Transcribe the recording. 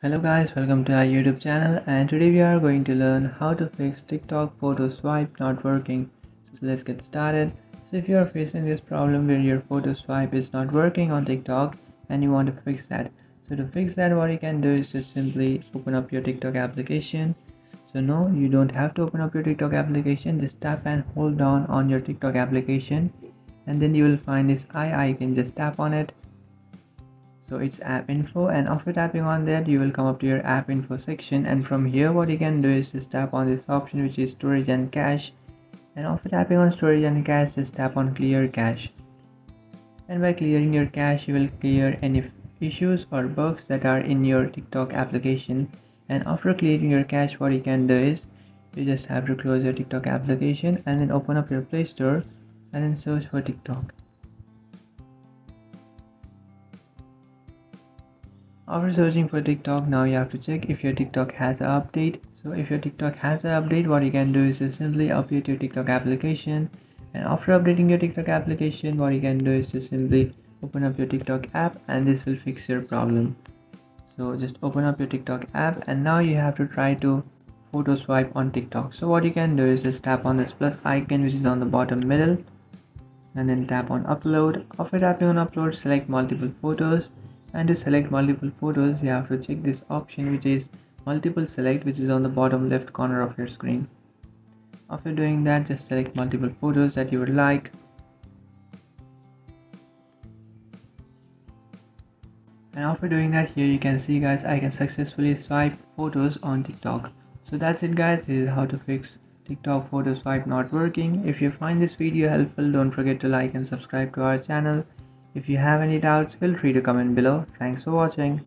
Hello guys, welcome to our YouTube channel, and today we are going to learn how to fix TikTok photo swipe not working. So let's get started. So if you are facing this problem where your photo swipe is not working on TikTok and you want to fix that. So to fix that, what you can do is just simply open up your TikTok application. So no, you don't have to open up your TikTok application, just tap and hold down on your TikTok application and then you will find this eye icon. Just tap on it. So it's app info, and after tapping on that you will come up to your app info section, and from here what you can do is just tap on this option which is storage and cache, and after tapping on storage and cache just tap on clear cache, and by clearing your cache you will clear any issues or bugs that are in your TikTok application. And after clearing your cache, what you can do is you just have to close your TikTok application and then open up your Play Store and then search for TikTok. After searching for TikTok, now you have to check if your TikTok has an update. So if your TikTok has an update, what you can do is just simply update your TikTok application. And after updating your TikTok application, what you can do is just simply open up your TikTok app, and this will fix your problem. So just open up your TikTok app, and now you have to try to photo swipe on TikTok. So what you can do is just tap on this plus icon which is on the bottom middle, and then tap on upload. After tapping on upload, select multiple photos, and to select multiple photos you have to check this option which is multiple select, which is on the bottom left corner of your screen. After doing that, just select multiple photos that you would like, and after doing that, here you can see guys, I can successfully swipe photos on TikTok. So that's it guys, this is how to fix TikTok photo swipe not working. If you find this video helpful, don't forget to like and subscribe to our channel. If you have any doubts, feel free to comment below. Thanks for watching.